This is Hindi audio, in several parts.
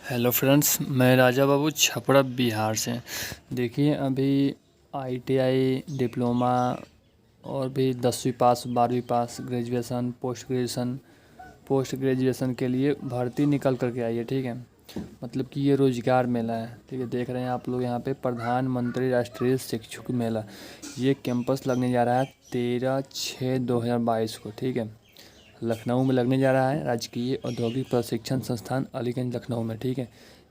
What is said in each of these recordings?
हेलो फ्रेंड्स, मैं राजा बाबू छपरा बिहार से। देखिए, अभी आईटीआई डिप्लोमा और भी 10वीं पास 12वीं पास ग्रेजुएशन पोस्ट ग्रेजुएशन के लिए भर्ती निकल कर के आई है। ठीक है, मतलब कि ये रोज़गार मेला है। ठीक है, देख रहे हैं आप लोग यहाँ पे प्रधानमंत्री राष्ट्रीय शिक्षक मेला। ये कैंपस लगने जा रहा है 13/6/2022 को। ठीक है, लखनऊ में लगने जा रहा है, राजकीय औद्योगिक प्रशिक्षण संस्थान अलीगंज लखनऊ में। ठीक है,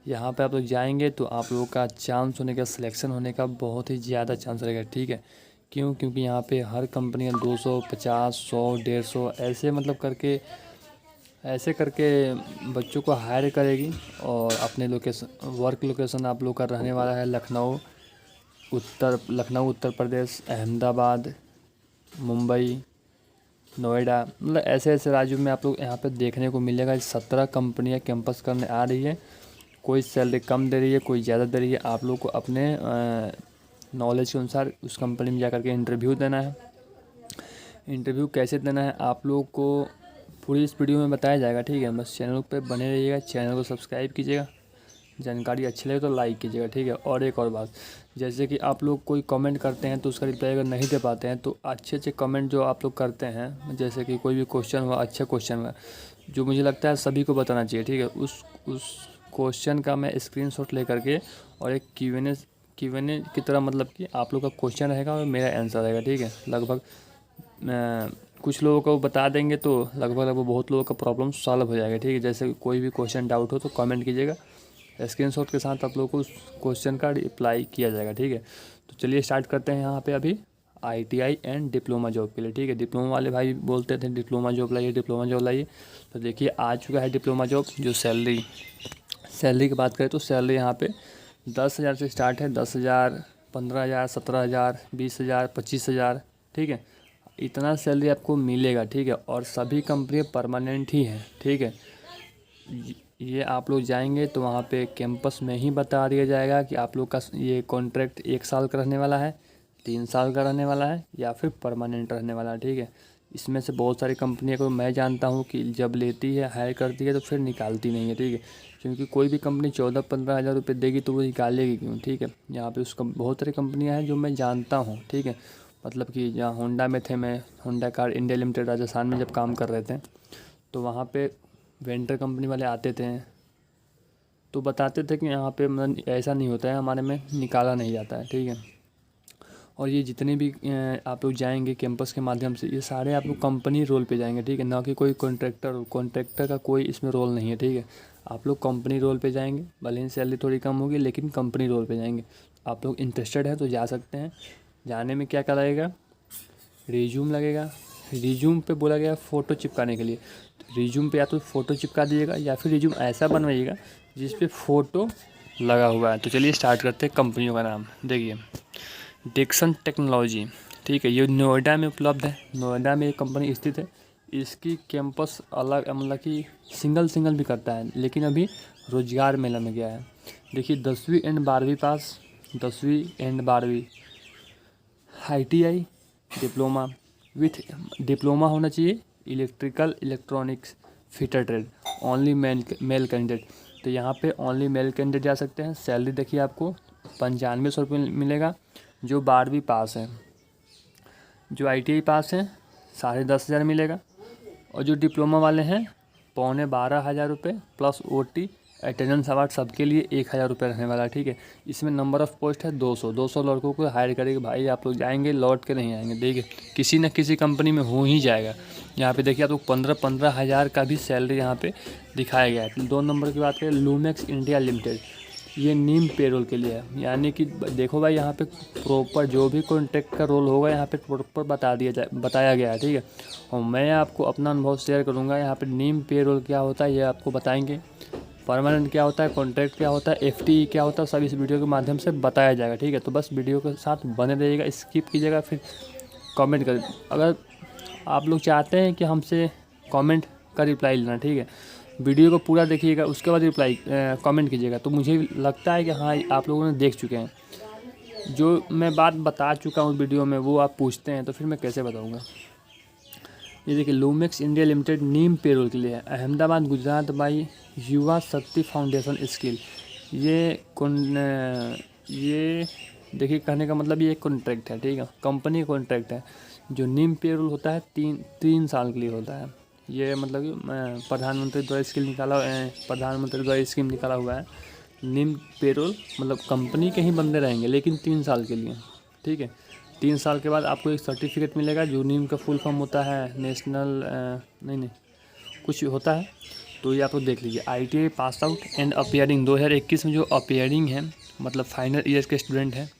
यहाँ पे आप लोग जाएंगे तो आप लोगों का चांस होने का, सिलेक्शन होने का बहुत ही ज़्यादा चांस रहेगा। ठीक है, क्यों? क्योंकि यहाँ पे हर कंपनी 200, 50, 100, 150 ऐसे मतलब करके बच्चों को हायर करेगी। और अपने वर्क लोकेशन आप लोग का रहने वाला है लखनऊ उत्तर प्रदेश, अहमदाबाद, मुंबई, नोएडा, मतलब ऐसे ऐसे राज्यों में आप लोग यहाँ पे देखने को मिलेगा। 17 कंपनियाँ कैंपस करने आ रही है। कोई सैलरी कम दे रही है, कोई ज़्यादा दे रही है। आप लोग को अपने नॉलेज के अनुसार उस कंपनी में जा कर के इंटरव्यू देना है। इंटरव्यू कैसे देना है आप लोग को पूरी इस वीडियो में बताया जाएगा। ठीक है, बस चैनल पे बने रहिएगा, चैनल को सब्सक्राइब कीजिएगा, जानकारी अच्छी लगे तो लाइक कीजिएगा। ठीक है, और एक और बात, जैसे कि आप लोग कोई कमेंट करते हैं तो उसका रिप्लाई अगर नहीं दे पाते हैं तो अच्छे अच्छे कमेंट जो आप लोग करते हैं, जैसे कि कोई भी क्वेश्चन हुआ, अच्छा क्वेश्चन हुआ जो मुझे लगता है सभी को बताना चाहिए। ठीक है, उस क्वेश्चन का मैं स्क्रीनशॉट ले करके और एक Q&A की तरह, मतलब कि आप लोग का क्वेश्चन रहेगा और मेरा आंसर रहेगा। ठीक है, लगभग कुछ लोगों को बता देंगे तो लगभग बहुत लोगों का प्रॉब्लम सॉल्व हो जाएगा। ठीक है, जैसे कोई भी क्वेश्चन डाउट हो तो कमेंट कीजिएगा, स्क्रीनशॉट के साथ आप लोगों को उस क्वेश्चन का रिप्लाई किया जाएगा। ठीक है, तो चलिए स्टार्ट करते हैं यहाँ पे अभी आईटीआई एंड डिप्लोमा जॉब के लिए। ठीक है, डिप्लोमा वाले भाई बोलते थे डिप्लोमा जॉब लाइए, डिप्लोमा जॉब लाइए। तो देखिए आ चुका है डिप्लोमा जॉब। जो सैलरी की बात करें तो सैलरी यहाँ पे 10,000 से स्टार्ट है। 10,000, 15,000, 17,000, 20,000, 25,000। ठीक है, इतना सैलरी आपको मिलेगा। ठीक है, और सभी कंपनी परमानेंट ही हैं। ठीक है, ये आप लोग जाएंगे तो वहाँ पे कैंपस में ही बता दिया जाएगा कि आप लोग का ये कॉन्ट्रैक्ट 1 साल का रहने वाला है, 3 साल का रहने वाला है, या फिर परमानेंट रहने वाला है। ठीक है, इसमें से बहुत सारी कंपनियों को मैं जानता हूँ कि जब लेती है, हायर करती है तो फिर निकालती नहीं है। ठीक है, क्योंकि कोई भी कंपनी 14-15 हज़ार रुपये देगी तो वो निकालेगी क्यों। ठीक है, यहाँ पे उसका बहुत सारी कंपनियाँ हैं जो मैं जानता हूँ। ठीक है, मतलब कि जहाँ होंडा में थे, मैं Honda car India limited Rajasthan में जब काम कर रहे थे तो वहाँ पे वेंडर कंपनी वाले आते थे तो बताते थे कि यहाँ पे मतलब ऐसा नहीं होता है, हमारे में निकाला नहीं जाता है। ठीक है, और ये जितने भी आप लोग जाएंगे कैंपस के माध्यम से, ये सारे आप लोग कंपनी रोल पे जाएंगे। ठीक है, ना कि कोई कॉन्ट्रैक्टर का कोई इसमें रोल नहीं है। ठीक है, आप लोग कंपनी रोल पे जाएंगे, भले ही सैलरी थोड़ी कम होगी लेकिन कंपनी रोल पे जाएंगे। आप लोग इंटरेस्टेड हैं तो जा सकते हैं। जाने में क्या क्या लगेगा? रिज्यूम लगेगा। रिज्यूम पे बोला गया फ़ोटो चिपकाने के लिए। तो रिज्यूम पे या तो फ़ोटो चिपका दीजिएगा या फिर रिज्यूम ऐसा बनवाइएगा जिस पे फ़ोटो लगा हुआ है। तो चलिए स्टार्ट करते हैं। कंपनियों का नाम देखिए, डिक्सन टेक्नोलॉजी। ठीक है, ये नोएडा में उपलब्ध है। नोएडा में ये कंपनी स्थित है। इसकी कैंपस अलग, मतलब कि सिंगल भी करता है, लेकिन अभी रोजगार मेला में गया है। देखिए 10वीं एंड 12वीं पास, 10वीं एंड 12वीं आईटीआई डिप्लोमा विथ डिप्लोमा होना चाहिए electrical electronics fitter trade, only male candidate. तो यहाँ पे ओनली मेल कैंडिडेट जा सकते हैं। सैलरी देखिए आपको 9500 रुपये मिलेगा जो 12वीं पास है। जो आईटीआई पास है 10,500 मिलेगा, और जो डिप्लोमा वाले हैं 12,500 प्लस ओटी अटेंडेंस अवार्ड सबके लिए 1,000 रुपये रहने वाला है। ठीक है, इसमें नंबर ऑफ़ पोस्ट है 200 लड़कों को हायर करेंगे। भाई आप लोग जाएंगे, लौट के नहीं आएंगे। देखिए किसी न किसी कंपनी में हो ही जाएगा। यहाँ पे देखिए आप लोग 15-15 हज़ार का भी सैलरी यहाँ पे दिखाया गया है। 2 नंबर की बात करें, लूमेक्स इंडिया लिमिटेड, ये नीम पेरोल के लिए है। यानी कि देखो भाई, यहाँ पे प्रॉपर जो भी कॉन्ट्रैक्ट का रोल होगा यहाँ पे प्रॉपर बताया गया है। ठीक है, और मैं आपको अपना अनुभव शेयर करूँगा। यहाँ पे नीम पेरोल क्या होता है ये आपको बताएंगे, परमानेंट क्या होता है, कॉन्ट्रैक्ट क्या होता है, एफटीई क्या होता है, सब इस वीडियो के माध्यम से बताया जाएगा। ठीक है, तो बस वीडियो के साथ बने रहिएगा, स्किप कीजिएगा फिर कमेंट करें। अगर आप लोग चाहते हैं कि हमसे कमेंट का रिप्लाई लेना, ठीक है, वीडियो को पूरा देखिएगा, उसके बाद रिप्लाई कमेंट कीजिएगा। तो मुझे लगता है कि हाँ आप लोगों ने देख चुके हैं। जो मैं बात बता चुका हूँ वीडियो में वो आप पूछते हैं तो फिर मैं कैसे बताऊँगा। ये देखिए लूमेक्स इंडिया लिमिटेड नीम पेरोल के लिए है, अहमदाबाद गुजरात बाई युवा शक्ति फाउंडेशन स्किल। ये देखिए कहने का मतलब ये कॉन्ट्रैक्ट है, ठीक है, कंपनी कॉन्ट्रैक्ट है। जो नीम पेरोल होता है 3 साल के लिए होता है। ये मतलब कि प्रधानमंत्री द्वारा स्कीम निकाला हुआ है। नीम पेरोल मतलब कंपनी के ही बंदे रहेंगे लेकिन 3 साल के लिए, ठीक है। 3 साल के बाद आपको एक सर्टिफिकेट मिलेगा जो नीम का फुल फॉर्म होता है नेशनल नहीं कुछ होता है, तो ये आप लोग देख लीजिए। ITI pass out and appearing 2021 में जो अपियरिंग है मतलब फाइनल ईयर के स्टूडेंट हैं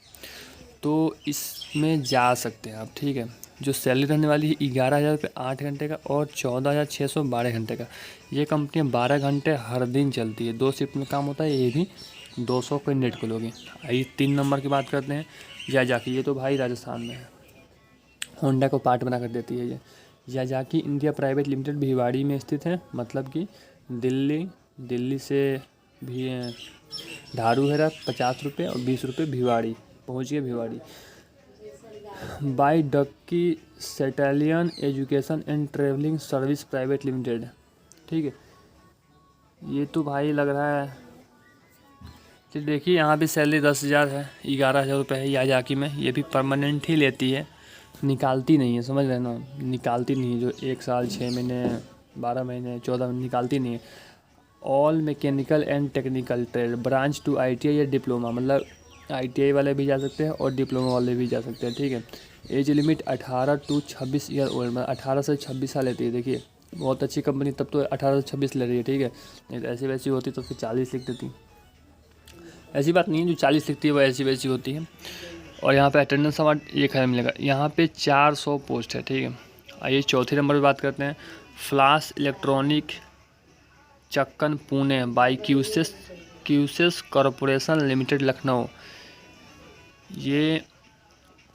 तो इसमें जा सकते हैं आप, ठीक है। जो सैलरी रहने वाली है 11,000 रुपये 8 घंटे का और 14,600 12 घंटे का। ये कंपनियाँ 12 घंटे हर दिन चलती है, 2 शिफ्ट में काम होता है। ये भी 200 कैंडिडेट को लोगे। आइए 3 नंबर की बात करते हैं याजाकी। ये तो भाई राजस्थान में है, होंडा को पार्ट बना कर देती है ये। याजाकी इंडिया प्राइवेट लिमिटेड भिवाड़ी में स्थित है, मतलब कि दिल्ली से भी धारूहेरा 50 रुपये और 20 रुपये भिवाड़ी, पहुँच गए भिवाड़ी। बाई डक्की सेटेलियन education and travelling service private limited, ठीक है। ये तो भाई लग रहा है, तो देखिए यहाँ भी सैलरी 10,000 है, 11,000 रुपये है याजाकी में। ये भी परमानेंट ही लेती है, निकालती नहीं है, समझ रहे ना, निकालती नहीं है। जो 1 साल 6 महीने 12 महीने 14 महीने निकालती नहीं है। All mechanical and technical trade branch to ITI या डिप्लोमा, मतलब ITI वाले भी जा सकते हैं और डिप्लोमा वाले भी जा सकते हैं, ठीक है। Age limit 18 to 26 year old, मतलब 18 से 26 साल लेती है। देखिए बहुत अच्छी कंपनी, तब तो 18 से 26 ले रही है, ठीक है। नहीं तो ऐसी वैसी होती तो फिर 40 लिख देती। ऐसी बात नहीं है, जो 40 लिखती है वो ऐसी वैसी होती है। और यहाँ पे अटेंडेंस अवार्ड 1,000 मिलेगा। यहाँ पे 400 पोस्ट है, ठीक है। आइए चौथे नंबर पर बात करते हैं। Flash electronic Chakan Pune by Quess corporation limited Lucknow. ये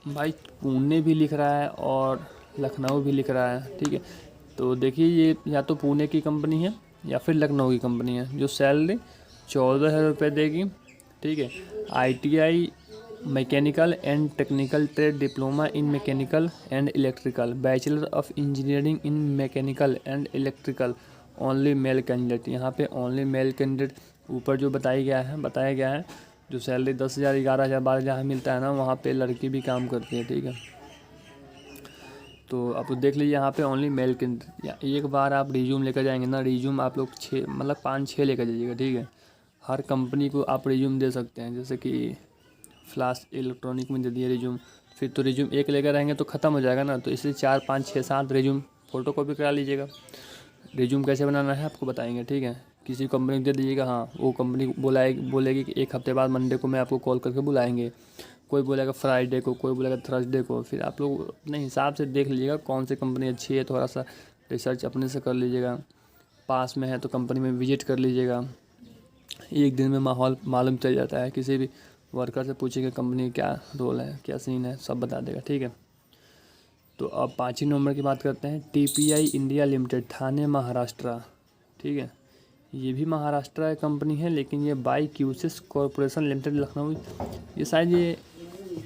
भाई पुणे भी लिख रहा है और लखनऊ भी लिख रहा है, ठीक है। तो देखिए ये या तो पुणे की कंपनी है या फिर लखनऊ की कंपनी है। जो सैलरी 14,000 रुपये देगी, ठीक है। ITI mechanical and technical trade diploma in mechanical and electrical, bachelor of engineering in mechanical and electrical, only male candidate. यहाँ पे ओनली मेल कैंडिडेट ऊपर जो बताया गया है। जो सैलरी 10,000 11,000 12,000 मिलता है ना, वहाँ पे लड़की भी काम करती है, ठीक है। तो आप देख लीजिए यहाँ पे ओनली मेल कैंडिडेट। एक बार आप रिज्यूम लेकर जाएंगे ना, रिज्यूम आप लोग 6 मतलब 5-6 लेकर जाइएगा, ठीक है। हर कंपनी को आप रिज्यूम दे सकते हैं, जैसे कि फ्लास इलेक्ट्रॉनिक में दे दिए रिज्यूम, फिर तो रिज्यूम एक लेकर रहेंगे तो ख़त्म हो जाएगा ना, तो इसलिए 4 5 6 7 रिज्यूम फ़ोटो कॉपी करा लीजिएगा। रिज्यूम कैसे बनाना है आपको बताएंगे, ठीक है। किसी कंपनी को दे दीजिएगा, हाँ वो कंपनी बोलेगी कि 1 हफ्ते बाद मंडे को मैं आपको कॉल करके बुलाएंगे। कोई बोलेगा फ्राइडे को, कोई बोलेगा थर्सडे को। फिर आप लोग अपने हिसाब से देख लीजिएगा कौन सी कंपनी अच्छी है, थोड़ा सा रिसर्च अपने से कर लीजिएगा। पास में है तो कंपनी में विजिट कर लीजिएगा। एक दिन में माहौल मालूम चल जाता है, किसी भी वर्कर से पूछिएगा कंपनी क्या रोल है क्या सीन है, सब बता देगा, ठीक है। तो अब 5 नंबर की बात करते हैं। TPI इंडिया लिमिटेड थाने महाराष्ट्र, ठीक है। ये भी महाराष्ट्र की कंपनी है लेकिन ये by Quess corporation limited Lucknow, ये शायद ये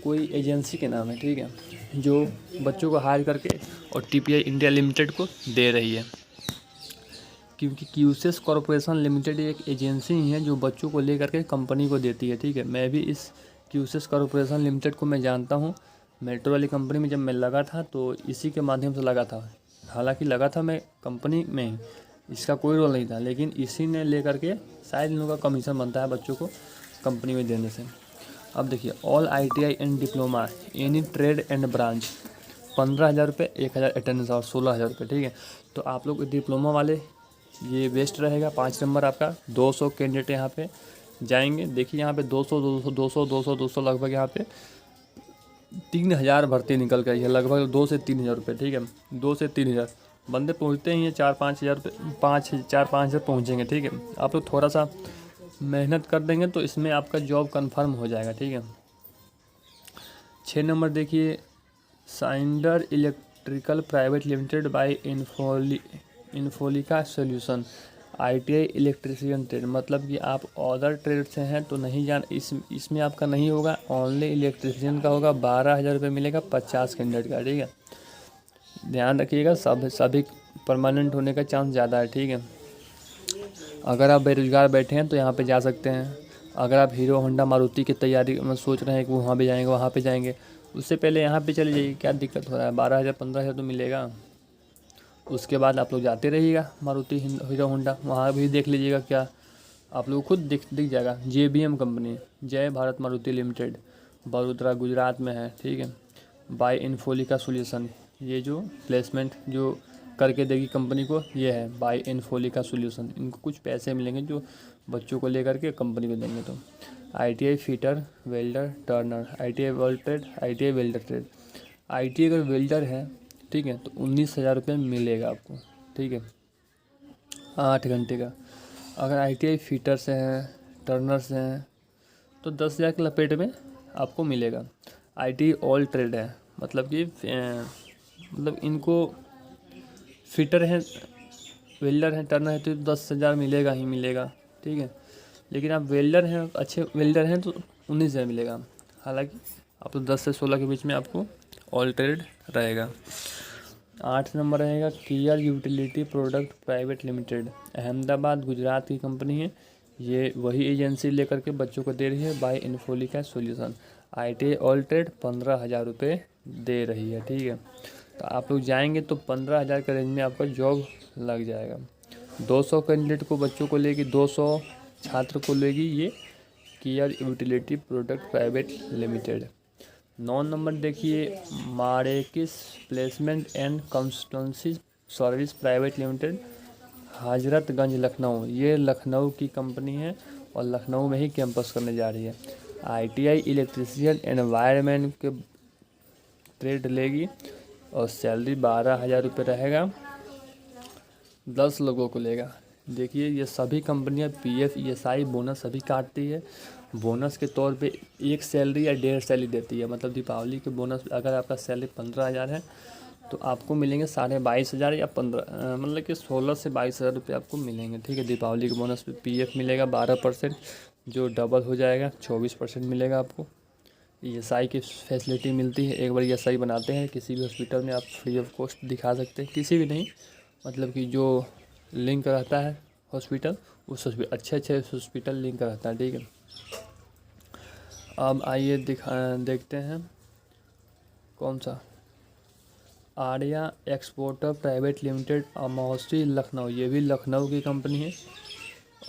कोई एजेंसी के नाम है, ठीक है, जो बच्चों को हायर करके और TPI इंडिया लिमिटेड को दे रही है। क्योंकि क्यूसेस कॉरपोरेशन लिमिटेड एक एजेंसी ही है जो बच्चों को ले करके कंपनी को देती है, ठीक है। मैं भी इस क्यूसेस कॉरपोरेशन लिमिटेड को मैं जानता हूँ। मेट्रो वाली कंपनी में जब मैं लगा था तो इसी के माध्यम से लगा था। हालांकि लगा था मैं कंपनी में ही, इसका कोई रोल नहीं था, लेकिन इसी ने ले करके शायद इन लोगों का कमीशन बनता है बच्चों को कंपनी में देने से। अब देखिए all ITI and diploma any trade and branch 15,000 रुपये, 1,000 अटेंडेंस और 16,000 रुपये, ठीक है। तो आप लोग डिप्लोमा वाले ये बेस्ट रहेगा। 5 नंबर आपका 200 कैंडिडेट यहाँ पे जाएंगे। देखिए यहाँ पे 200 लगभग यहाँ पे 3,000 भर्ती निकल कर है, लगभग 2 से 3,000 रुपये, ठीक है। 2 से 3,000 बंदे पहुँचते ही हैं, 4-5 हज़ार रुपये 4-5 हज़ार पहुँचेंगे, ठीक है। आप लोग थोड़ा सा मेहनत कर देंगे तो इसमें आपका जॉब कन्फर्म हो जाएगा, ठीक है। 6 नंबर देखिए साइंडर इलेक्ट्रिकल प्राइवेट लिमिटेड बाई इन्फोलिका सोल्यूशन ITI इलेक्ट्रिशियन ट्रेड, मतलब कि आप अदर ट्रेड से हैं तो नहीं इसमें आपका नहीं होगा, ओनली इलेक्ट्रिशियन का होगा। 12,000 रुपये मिलेगा 50 कैंडिडेट का, ठीक है। ध्यान रखिएगा, सभी परमानेंट होने का चांस ज़्यादा है, ठीक है। अगर आप बेरोज़गार बैठे हैं तो यहाँ पे जा सकते हैं। अगर आप हीरो होंडा मारुति की तैयारी में सोच रहे हैं कि वहाँ भी जाएंगे, वहाँ पे जाएंगे, उससे पहले यहाँ पे चले जाइए। क्या दिक्कत हो रहा है, 12,000 15,000 तो मिलेगा। उसके बाद आप लोग जाते रहिएगा मारुति हीरो होंडा, वहाँ भी देख लीजिएगा। क्या आप लोग खुद दिख जाएगा। JBM कंपनी, जय भारत मारुति लिमिटेड, बड़ोदरा गुजरात में है, ठीक है। बाय इन्फोलिका सोल्यूशन, ये जो प्लेसमेंट जो करके देगी कंपनी को, ये है बाय इन्फोलिका सोल्यूशन। इनको कुछ पैसे मिलेंगे जो बच्चों को लेकर के कंपनी को देंगे। तो ITI fitter, welder, Turner, ITI world trade, ITI welder trade. ITI अगर वेल्डर है, ठीक है, तो 19,000 रुपये मिलेगा आपको, ठीक है, 8 घंटे का। अगर ITI फिटर से हैं, टर्नर से हैं, तो 10,000 के लपेट में आपको मिलेगा। ITI ऑल ट्रेड है, मतलब कि मतलब इनको फिटर हैं, वेल्डर हैं, टर्नर है, तो 10,000 मिलेगा ही मिलेगा, ठीक है। लेकिन आप वेल्डर हैं, अच्छे वेल्डर हैं, तो 19,000 मिलेगा। हालांकि आप 10 से 16 के बीच में आपको ऑल ट्रेड रहेगा। 8 नंबर रहेगा किया utility product private limited, Ahmedabad Gujarat की कंपनी है। ये वही एजेंसी लेकर के बच्चों को दे रही है, बाय इन्फोलिका सोल्यूशन। ITI ऑल ट्रेड 15,000 रुपये दे रही है, ठीक है। तो आप लोग जाएंगे तो 15,000 के रेंज में आपका जॉब लग जाएगा। 200 कैंडिडेट को, बच्चों को लेगी, 200 छात्र को लेगी ये किया utility product private limited. 9 number देखिए मारेकिस placement and consultancy service private limited, Hazratganj Lucknow. ये लखनऊ की कंपनी है और लखनऊ में ही कैंपस करने जा रही है। ITI इलेक्ट्रीशियन एनवायरनमेंट के ट्रेड लेगी और सैलरी 12,000 रुपये रहेगा। 10 लोगों को लेगा। देखिए ये सभी कंपनियां PF ESI बोनस सभी काटती है। बोनस के तौर पे एक सैलरी या 1.5 सैलरी देती है। मतलब दीपावली के बोनस, अगर आपका सैलरी 15,000 है तो आपको मिलेंगे 22,500 या 15, मतलब कि 16 से 22,000 रुपये आपको मिलेंगे, ठीक है। दीपावली के बोनस पे PF मिलेगा 12%, जो डबल हो जाएगा, 24% मिलेगा आपको। ESI की फैसिलिटी मिलती है। एक बार ESI बनाते हैं किसी भी हॉस्पिटल में, आप फ्री ऑफ कॉस्ट दिखा सकते हैं। किसी भी नहीं, मतलब कि जो लिंक रहता है हॉस्पिटल, उस अच्छे हॉस्पिटल लिंक रहता है, ठीक है। अब आइए देखते हैं कौन सा, Arya exporter private limited, Amausi Lucknow. ये भी लखनऊ की कंपनी है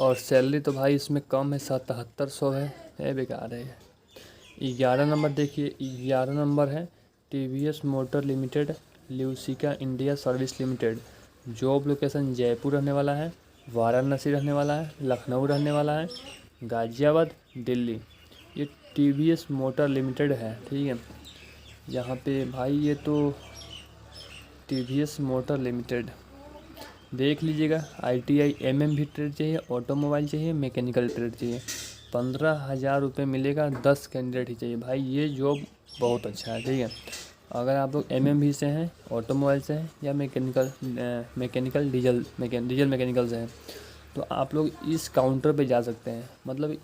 और सैलरी तो भाई इसमें कम है, 7700 है, बेकार है। 11 नंबर देखिए, 11 नंबर है TVS मोटर लिमिटेड, ल्यूसिका India service limited. Job location Jaipur रहने वाला है, वाराणसी रहने वाला है, लखनऊ रहने वाला है, गाज़ियाबाद, दिल्ली। ये TVS मोटर लिमिटेड है, ठीक है। यहाँ पे भाई ये तो TVS मोटर लिमिटेड देख लीजिएगा। ITI MM भी ट्रेड चाहिए, ऑटोमोबाइल चाहिए, मैकेनिकल ट्रेड चाहिए। 15,000 रुपये मिलेगा, 10 कैंडिडेट ही चाहिए। भाई ये जॉब बहुत अच्छा है, ठीक है। अगर आप लोग MM भी से हैं, ऑटोमोबाइल से हैं, या मैकेनिकल डीजल मैकेनिकल से हैं, तो आप लोग इस काउंटर पे जा सकते हैं। मतलब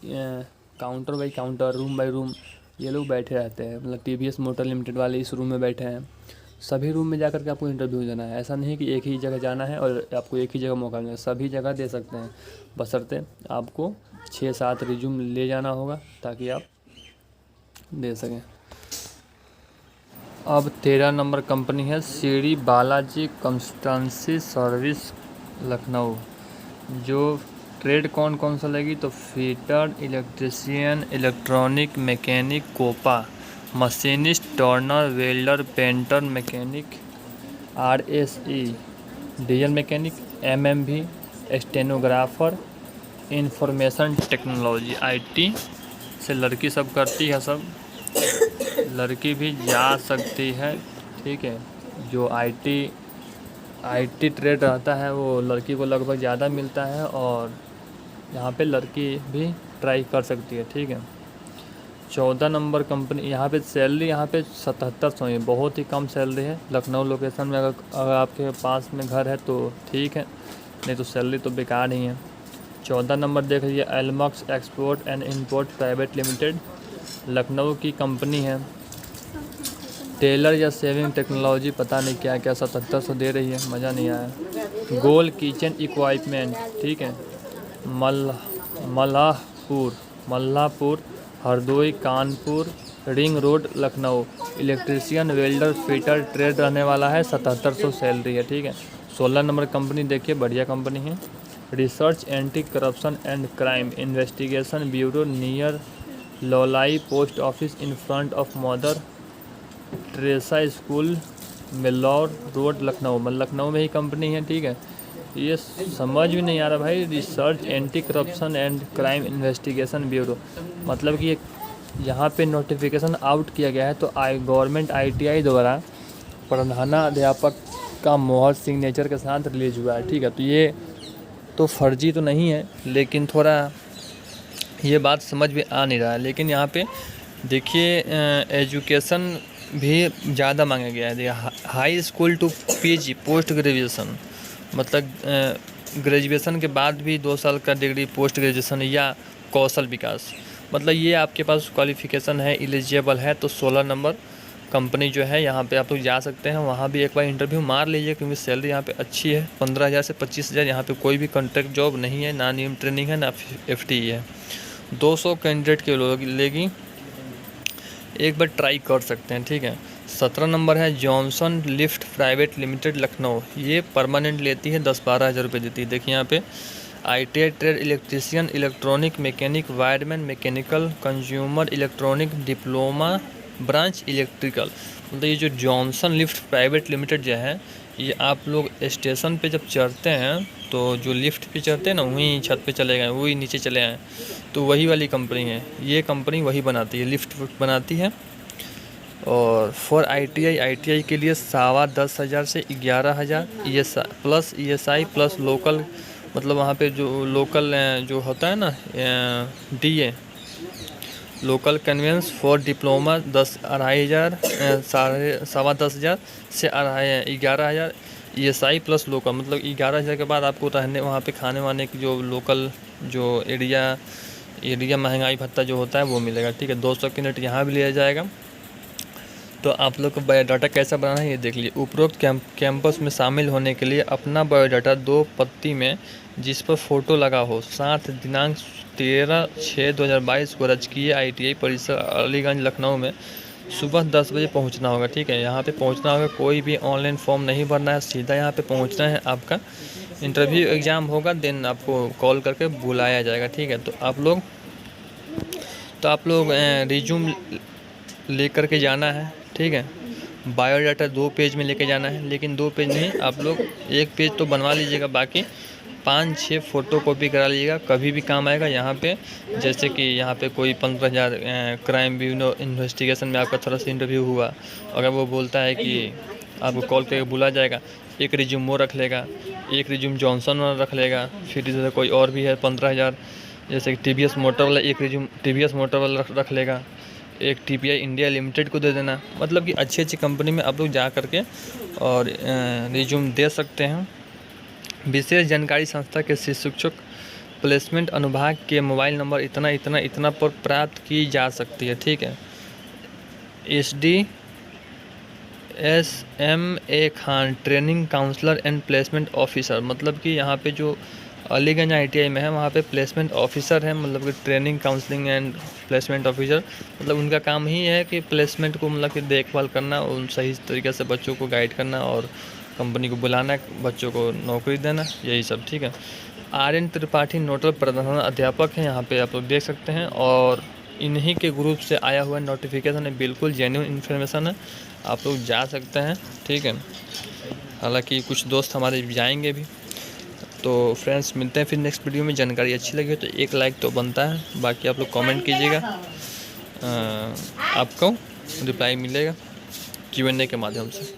counter by counter, room by room ये लोग बैठे रहते हैं। मतलब TVS मोटर लिमिटेड वाले इस रूम में बैठे हैं। सभी रूम में जा कर के आपको इंटरव्यू देना है। ऐसा नहीं कि एक ही जगह जाना है और आपको एक ही जगह मौका मिलेगा, सभी जगह दे सकते हैं। बशर्ते आपको 6-7 रिज्यूम ले जाना होगा ताकि आप दे सकें। अब 13 नंबर कंपनी है श्री बालाजी कंसल्टेंसी सर्विस लखनऊ। जो ट्रेड कौन कौन सा लगी, तो fitter, electrician, electronic, mechanic, COPA, machinist, turner, welder, painter, mechanic, RSE, diesel mechanic, MMV, stenographer, information technology. IT से लड़की सब करती है, सब लड़की भी जा सकती है, ठीक है। जो IT ट्रेड रहता है वो लड़की को लगभग ज़्यादा मिलता है और यहाँ पे लड़की भी ट्राई कर सकती है, ठीक है। 14 नंबर कंपनी, यहाँ पे सैलरी यहाँ पे 7700 है, बहुत ही कम सैलरी है। लखनऊ लोकेशन में अगर आपके पास में घर है तो ठीक है, नहीं तो सैलरी तो बेकार ही है। 14 नंबर देख लीजिए, एलमक्स export and import private limited, Lucknow की कंपनी है। टेलर या सेविंग टेक्नोलॉजी पता नहीं क्या क्या 7700 दे रही है, मज़ा नहीं आया। गोल किचन इक्वाइपमेंट, ठीक है। Mallapur Hardoi Kanpur ring road Lucknow. Electrician welder fitter trade रहने वाला है, 7700 सैलरी है, ठीक है। 16 नंबर कंपनी देखिए, बढ़िया कंपनी है। Research anti corruption and crime investigation bureau near लोलाई post office in front of mother Teresa school मिल्लौर रोड लखनऊ। मतलब लखनऊ में ही कंपनी है, ठीक है। ये समझ भी नहीं आ रहा भाई, research anti corruption and crime investigation bureau, मतलब कि यहाँ पे नोटिफिकेशन आउट किया गया है तो गवर्नमेंट ITI द्वारा प्रधानाध्यापक का मोहर सिग्नेचर के साथ रिलीज हुआ है, ठीक है। तो ये तो फर्जी तो नहीं है, लेकिन थोड़ा ये बात समझ में आ नहीं रहा है। लेकिन यहाँ पे देखिए एजुकेशन भी ज़्यादा मांगा गया है। High school to PG post graduation, मतलब ग्रेजुएशन के बाद भी 2 साल का डिग्री पोस्ट ग्रेजुएशन या कौशल विकास, मतलब ये आपके पास क्वालिफ़िकेशन है, एलिजिबल है तो 16 नंबर कंपनी जो है यहाँ पे आप लोग जा सकते हैं। वहाँ भी एक बार इंटरव्यू मार लीजिए, क्योंकि सैलरी यहाँ पे अच्छी है। 15,000 से 25,000। यहाँ पे कोई भी कॉन्ट्रैक्ट जॉब नहीं है, ना नियम ट्रेनिंग है, ना FTE है। 200 कैंडिडेट के लोग लेगी, एक बार ट्राई कर सकते हैं, ठीक है। 17 नंबर है Johnson lift private limited Lucknow. ये परमानेंट लेती है, 10-12 हज़ार रुपये देती है। देखिए यहाँ पे ITI trade electrician electronic mechanic wireman mechanical consumer electronic diploma branch electrical. मतलब ये जो जॉनसन लिफ्ट प्राइवेट लिमिटेड जो है, ये आप लोग स्टेशन पे जब चढ़ते हैं तो जो लिफ्ट पे चढ़ते हैं ना, वहीं छत पे चले गए, वही नीचे चले आए, तो वही वाली कंपनी है। ये कंपनी वही बनाती है, लिफ्ट बनाती है। और फॉर ITI के लिए 10,1500 से 11,000 प्लस ESI प्लस लोकल, मतलब वहाँ पे जो लोकल जो होता है ना DA local conveyance for diploma 2,500 10,000 से 11,000 ESI प्लस लोकल, मतलब 11,000 के बाद आपको रहने वहाँ पे खाने वाने की जो लोकल जो एरिया महंगाई भत्ता जो होता है वो मिलेगा, ठीक है। 200 यूनिट यहाँ भी लिया जाएगा। तो आप लोग को बायोडाटा कैसा बनाना है ये देख लीजिए। उपरोक्त कैंपस में शामिल होने के लिए अपना बायोडाटा 2 पत्ती में जिस पर फ़ोटो लगा हो, साथ दिनांक 13/6/2022 को राजकीय ITI परिसर अलीगंज लखनऊ में सुबह 10 बजे पहुंचना होगा, ठीक है। यहाँ पे पहुंचना होगा, कोई भी ऑनलाइन फॉर्म नहीं भरना है, सीधा यहाँ पे पहुंचना है। आपका इंटरव्यू एग्ज़ाम होगा, देन आपको कॉल करके बुलाया जाएगा, ठीक है। तो आप लोग रिज्यूम लेकर के जाना है, ठीक है। बायोडाटा 2 पेज में लेके जाना है, लेकिन 2 पेज नहीं, आप लोग 1 पेज तो बनवा लीजिएगा, बाकी 5-6 फ़ोटो कॉपी करा लीजिएगा, कभी भी काम आएगा। यहाँ पे जैसे कि यहाँ पे कोई 15,000 क्राइम ब्यूरो इन्वेस्टिगेशन में आपका थोड़ा सा इंटरव्यू हुआ, अगर वो बोलता है कि आपको कॉल करके बुला जाएगा, एक रिज्यूम वो रख लेगा, एक रिज्यूम जॉनसन वाला रख लेगा। फिर जैसे कोई और भी है 15,000, जैसे कि TVS मोटर वाला, एक रिज्यूम TVS मोटर वाला रख लेगा, एक TPI इंडिया लिमिटेड को दे देना। मतलब कि अच्छी कंपनी में आप लोग जा करके और रिज्यूम दे सकते हैं। विशेष जानकारी संस्था के शिक्षक प्लेसमेंट अनुभाग के मोबाइल नंबर इतना पर प्राप्त की जा सकती है, ठीक है। SDSMA Khan training counsellor and placement officer, मतलब कि यहाँ पे जो अलीगंज ITI में है वहाँ पे प्लेसमेंट ऑफिसर है, मतलब कि training counselling and placement officer, मतलब उनका काम ही है कि प्लेसमेंट को मतलब कि देखभाल करना, उन सही तरीके से बच्चों को गाइड करना और कंपनी को बुलाना, बच्चों को नौकरी देना, यही सब, ठीक है। RN त्रिपाठी नोडल प्रधान अध्यापक हैं, यहाँ पे आप लोग देख सकते हैं। और इन्हीं के ग्रुप से आया हुआ नोटिफिकेशन है, बिल्कुल जेन्युइन इन्फॉर्मेशन है, आप लोग जा सकते हैं, ठीक है। हालांकि कुछ दोस्त हमारे जाएंगे भी। तो फ्रेंड्स, मिलते हैं फिर नेक्स्ट वीडियो में। जानकारी अच्छी लगी तो एक लाइक तो बनता है, बाकी आप लोग कमेंट कीजिएगा, आपको रिप्लाई मिलेगा Q&A के माध्यम से।